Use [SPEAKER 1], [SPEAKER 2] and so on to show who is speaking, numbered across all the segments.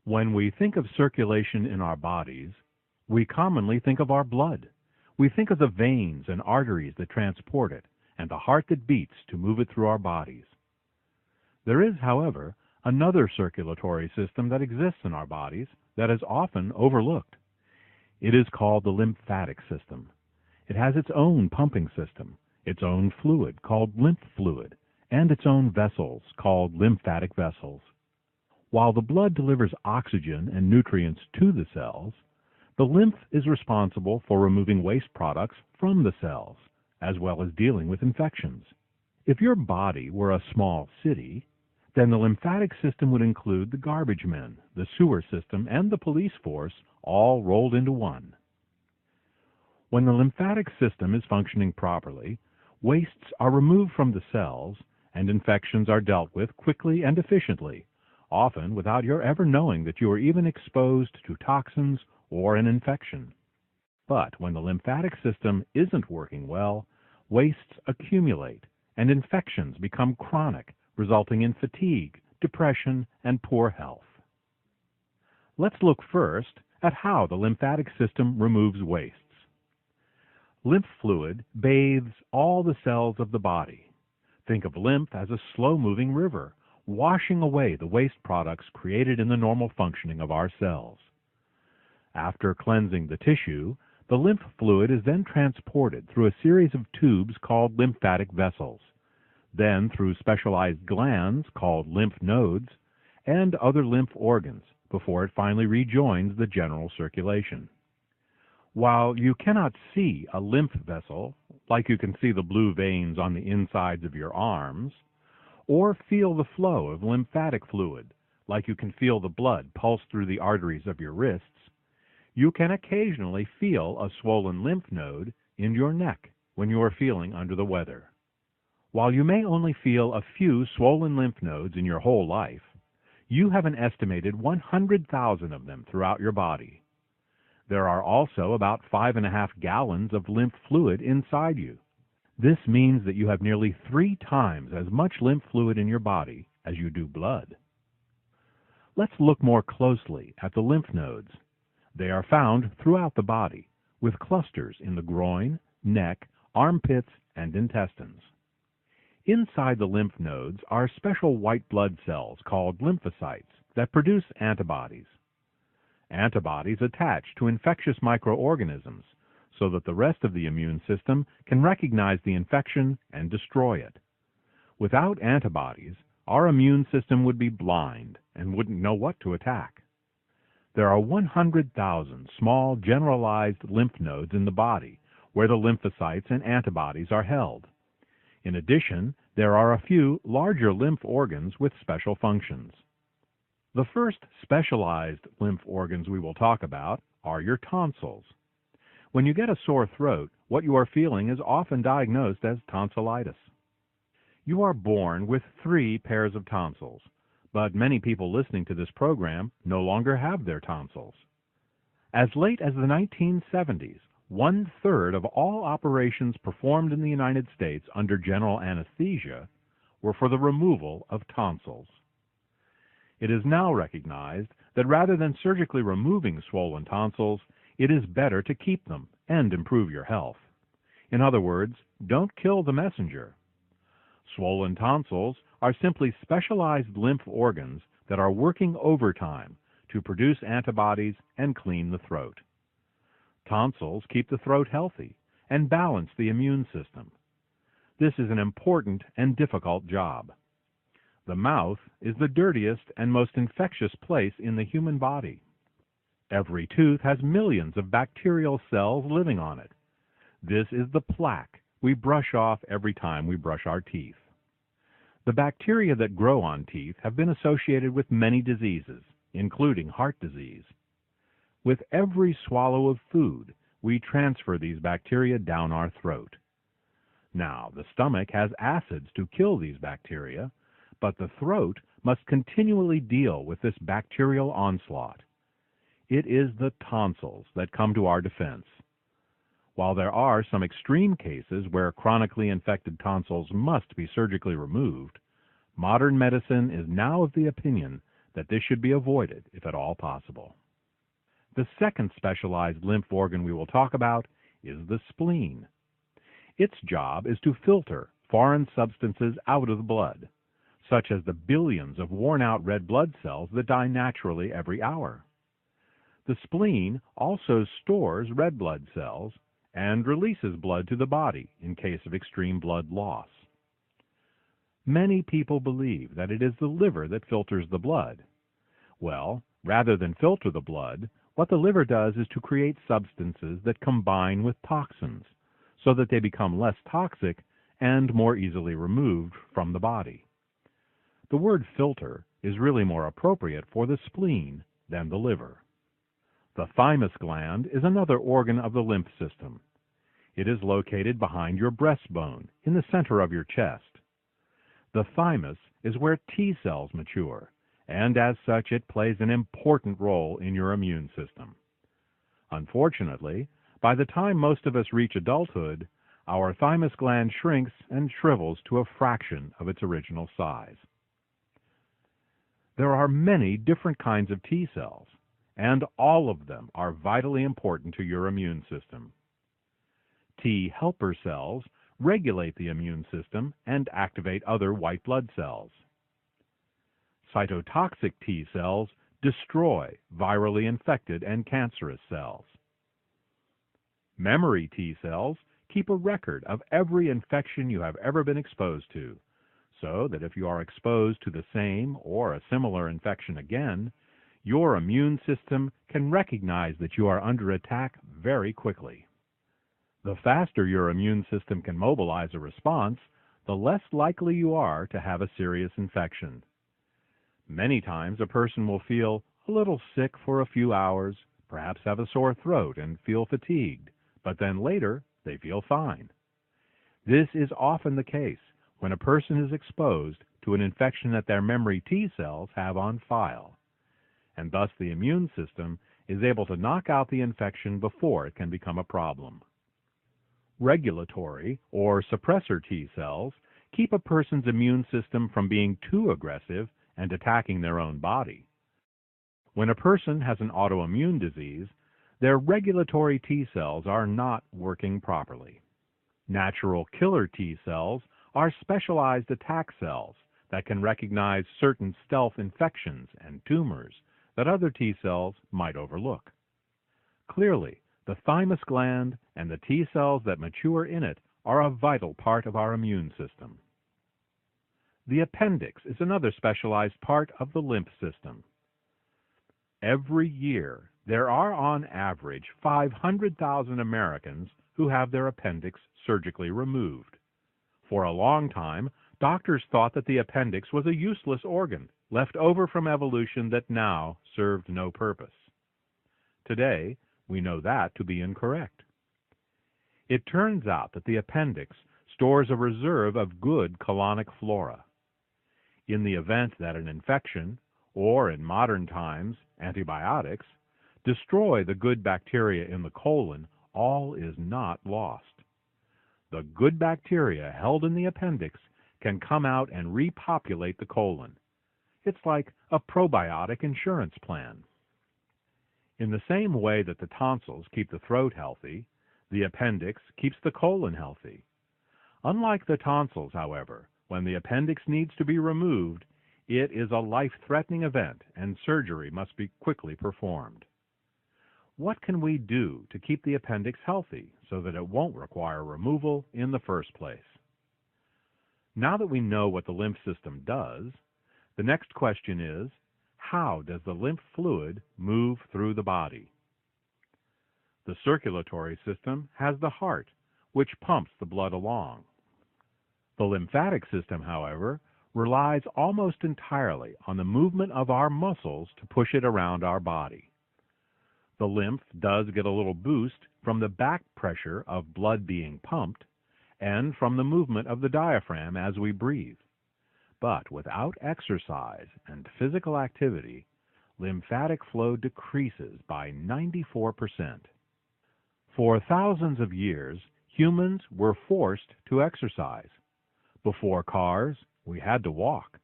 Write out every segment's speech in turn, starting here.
[SPEAKER 1] When we think of circulation in our bodies, we commonly think of our blood. We think of the veins and arteries that transport it, and the heart that beats to move it through our bodies. There is, however, another circulatory system that exists in our bodies that is often overlooked. It is called the lymphatic system. It has its own pumping system, its own fluid called lymph fluid, and its own vessels called lymphatic vessels. While the blood delivers oxygen and nutrients to the cells, the lymph is responsible for removing waste products from the cells, as well as dealing with infections. If your body were a small city, then the lymphatic system would include the garbage men, the sewer system, and the police force all rolled into one. When the lymphatic system is functioning properly, wastes are removed from the cells and infections are dealt with quickly and efficiently, often without your ever knowing that you are even exposed to toxins or an infection. But when the lymphatic system isn't working well, wastes accumulate and infections become chronic, resulting in fatigue, depression, and poor health. Let's look first at how the lymphatic system removes wastes. Lymph fluid bathes all the cells of the body. Think of lymph as a slow-moving river, washing away the waste products created in the normal functioning of our cells. After cleansing the tissue, the lymph fluid is then transported through a series of tubes called lymphatic vessels, then through specialized glands called lymph nodes, and other lymph organs before it finally rejoins the general circulation. While you cannot see a lymph vessel, like you can see the blue veins on the insides of your arms, or feel the flow of lymphatic fluid, like you can feel the blood pulse through the arteries of your wrists, you can occasionally feel a swollen lymph node in your neck when you are feeling under the weather. While you may only feel a few swollen lymph nodes in your whole life, you have an estimated 100,000 of them throughout your body. There are also about 5.5 gallons of lymph fluid inside you. This means that you have nearly 3 times as much lymph fluid in your body as you do blood. Let's look more closely at the lymph nodes. They are found throughout the body, with clusters in the groin, neck, armpits, and intestines. Inside the lymph nodes are special white blood cells called lymphocytes that produce antibodies. Antibodies attach to infectious microorganisms so that the rest of the immune system can recognize the infection and destroy it. Without antibodies, our immune system would be blind and wouldn't know what to attack. There are 100,000 small generalized lymph nodes in the body where the lymphocytes and antibodies are held. In addition, there are a few larger lymph organs with special functions. The first specialized lymph organs we will talk about are your tonsils. When you get a sore throat, what you are feeling is often diagnosed as tonsillitis. You are born with 3 pairs of tonsils, but many people listening to this program no longer have their tonsils. As late as the 1970s, 1/3 of all operations performed in the United States under general anesthesia were for the removal of tonsils. It is now recognized that rather than surgically removing swollen tonsils, it is better to keep them and improve your health. In other words, don't kill the messenger. Swollen tonsils are simply specialized lymph organs that are working overtime to produce antibodies and clean the throat. Tonsils keep the throat healthy and balance the immune system. This is an important and difficult job. The mouth is the dirtiest and most infectious place in the human body. Every tooth has millions of bacterial cells living on it. This is the plaque we brush off every time we brush our teeth. The bacteria that grow on teeth have been associated with many diseases, including heart disease. With every swallow of food, we transfer these bacteria down our throat. Now, the stomach has acids to kill these bacteria, but the throat must continually deal with this bacterial onslaught. It is the tonsils that come to our defense. While there are some extreme cases where chronically infected tonsils must be surgically removed, modern medicine is now of the opinion that this should be avoided if at all possible. The second specialized lymph organ we will talk about is the spleen. Its job is to filter foreign substances out of the blood, such as the billions of worn-out red blood cells that die naturally every hour. The spleen also stores red blood cells and releases blood to the body in case of extreme blood loss. Many people believe that it is the liver that filters the blood. Well, rather than filter the blood, what the liver does is to create substances that combine with toxins so that they become less toxic and more easily removed from the body. The word filter is really more appropriate for the spleen than the liver. The thymus gland is another organ of the lymph system. It is located behind your breastbone, in the center of your chest. The thymus is where T cells mature, and as such it plays an important role in your immune system. Unfortunately, by the time most of us reach adulthood, our thymus gland shrinks and shrivels to a fraction of its original size. There are many different kinds of T cells, and all of them are vitally important to your immune system. T helper cells regulate the immune system and activate other white blood cells. Cytotoxic T cells destroy virally infected and cancerous cells. Memory T cells keep a record of every infection you have ever been exposed to, so that if you are exposed to the same or a similar infection again, your immune system can recognize that you are under attack very quickly. The faster your immune system can mobilize a response, the less likely you are to have a serious infection. Many times a person will feel a little sick for a few hours, perhaps have a sore throat and feel fatigued, but then later they feel fine. This is often the case when a person is exposed to an infection that their memory T cells have on file, and thus the immune system is able to knock out the infection before it can become a problem. Regulatory or suppressor T cells keep a person's immune system from being too aggressive and attacking their own body. When a person has an autoimmune disease, their regulatory T cells are not working properly. Natural killer T cells are specialized attack cells that can recognize certain stealth infections and tumors that other T cells might overlook. Clearly, the thymus gland and the T cells that mature in it are a vital part of our immune system. The appendix is another specialized part of the lymph system. Every year, there are on average 500,000 Americans who have their appendix surgically removed. For a long time, doctors thought that the appendix was a useless organ, left over from evolution that now served no purpose. Today, we know that to be incorrect. It turns out that the appendix stores a reserve of good colonic flora. In the event that an infection, or in modern times, antibiotics, destroy the good bacteria in the colon, all is not lost. The good bacteria held in the appendix can come out and repopulate the colon. It's like a probiotic insurance plan. In the same way that the tonsils keep the throat healthy, the appendix keeps the colon healthy. Unlike the tonsils, however, when the appendix needs to be removed, it is a life-threatening event and surgery must be quickly performed. What can we do to keep the appendix healthy so that it won't require removal in the first place? Now that we know what the lymph system does, the next question is, how does the lymph fluid move through the body? The circulatory system has the heart, which pumps the blood along. The lymphatic system, however, relies almost entirely on the movement of our muscles to push it around our body. The lymph does get a little boost from the back pressure of blood being pumped and from the movement of the diaphragm as we breathe. But without exercise and physical activity, lymphatic flow decreases by 94%. For thousands of years, humans were forced to exercise. Before cars, we had to walk.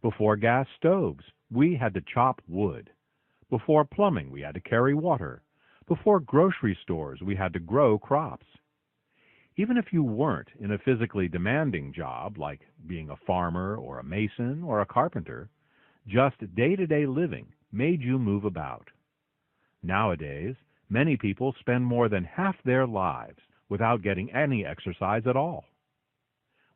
[SPEAKER 1] Before gas stoves, we had to chop wood. Before plumbing, we had to carry water. Before grocery stores, we had to grow crops. Even if you weren't in a physically demanding job like being a farmer or a mason or a carpenter, just day-to-day living made you move about. Nowadays, many people spend more than half their lives without getting any exercise at all.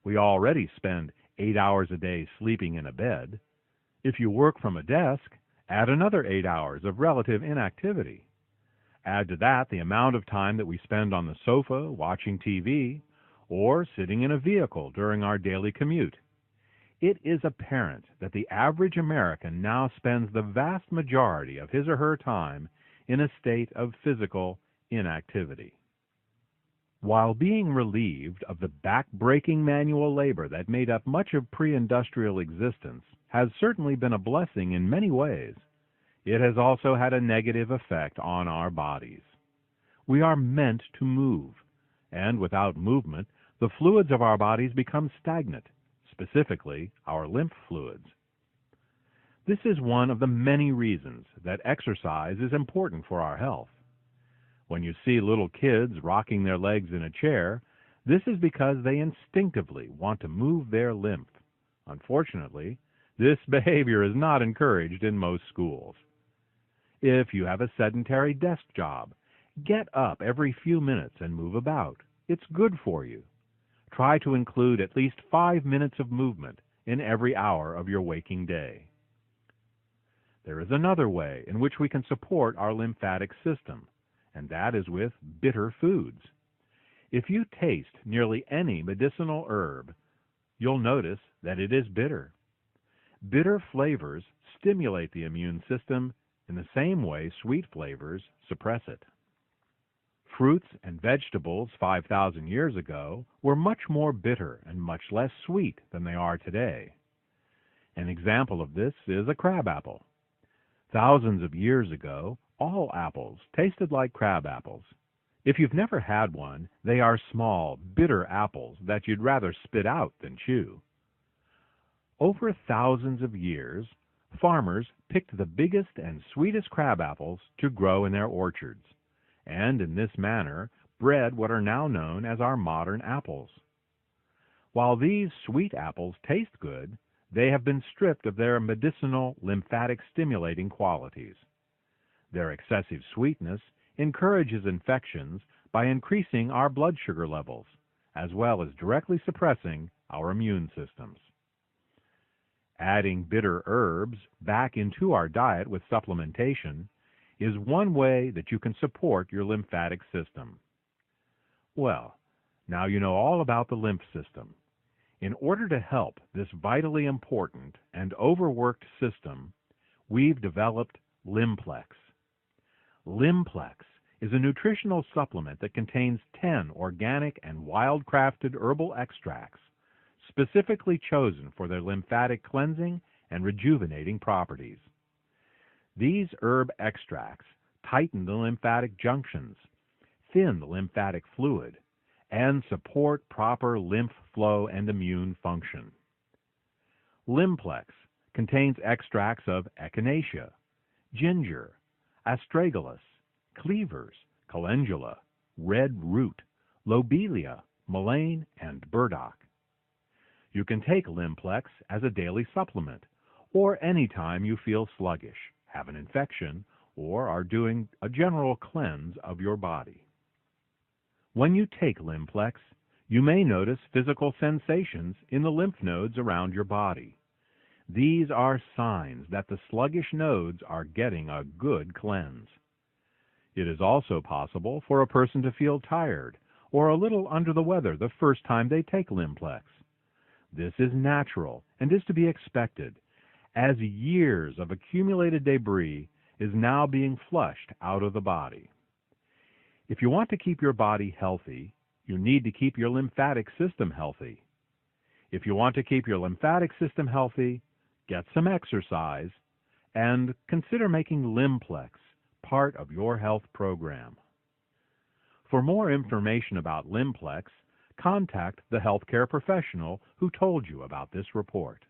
[SPEAKER 1] We already spend 8 hours a day sleeping in a bed. If you work from a desk, add another 8 hours of relative inactivity. Add to that the amount of time that we spend on the sofa watching TV or sitting in a vehicle during our daily commute. It is apparent that the average American now spends the vast majority of his or her time in a state of physical inactivity. While being relieved of the back-breaking manual labor that made up much of pre-industrial existence has certainly been a blessing in many ways, it has also had a negative effect on our bodies. We are meant to move, and without movement, the fluids of our bodies become stagnant, specifically our lymph fluids. This is one of the many reasons that exercise is important for our health. When you see little kids rocking their legs in a chair, this is because they instinctively want to move their lymph. Unfortunately, this behavior is not encouraged in most schools. If you have a sedentary desk job, get up every few minutes and move about. It's good for you. Try to include at least 5 minutes of movement in every hour of your waking day. There is another way in which we can support our lymphatic system, and that is with bitter foods. If you taste nearly any medicinal herb, you'll notice that it is bitter. Bitter flavors stimulate the immune system in the same way sweet flavors suppress it. Fruits and vegetables 5,000 years ago were much more bitter and much less sweet than they are today. An example of this is a crabapple. Thousands of years ago, all apples tasted like crab apples. If you've never had one, they are small, bitter apples that you'd rather spit out than chew. Over thousands of years, farmers picked the biggest and sweetest crab apples to grow in their orchards, and in this manner bred what are now known as our modern apples. While these sweet apples taste good, they have been stripped of their medicinal lymphatic stimulating qualities. Their excessive sweetness encourages infections by increasing our blood sugar levels, as well as directly suppressing our immune systems. Adding bitter herbs back into our diet with supplementation is one way that you can support your lymphatic system. Well, now you know all about the lymph system. In order to help this vitally important and overworked system, we've developed Lymplex. Lymplex is a nutritional supplement that contains 10 organic and wild-crafted herbal extracts specifically chosen for their lymphatic cleansing and rejuvenating properties. These herb extracts tighten the lymphatic junctions, thin the lymphatic fluid, and support proper lymph flow and immune function. Lymplex contains extracts of echinacea, ginger, astragalus, cleavers, calendula, red root, lobelia, mullein, and burdock. You can take Lymplex as a daily supplement, or anytime you feel sluggish, have an infection, or are doing a general cleanse of your body. When you take Lymplex, you may notice physical sensations in the lymph nodes around your body. These are signs that the sluggish nodes are getting a good cleanse. It is also possible for a person to feel tired or a little under the weather the first time they take Lymplex. This is natural and is to be expected, as years of accumulated debris is now being flushed out of the body. If you want to keep your body healthy, you need to keep your lymphatic system healthy. If you want to keep your lymphatic system healthy, get some exercise, and consider making Lymplex part of your health program. For more information about Lymplex, contact the healthcare professional who told you about this report.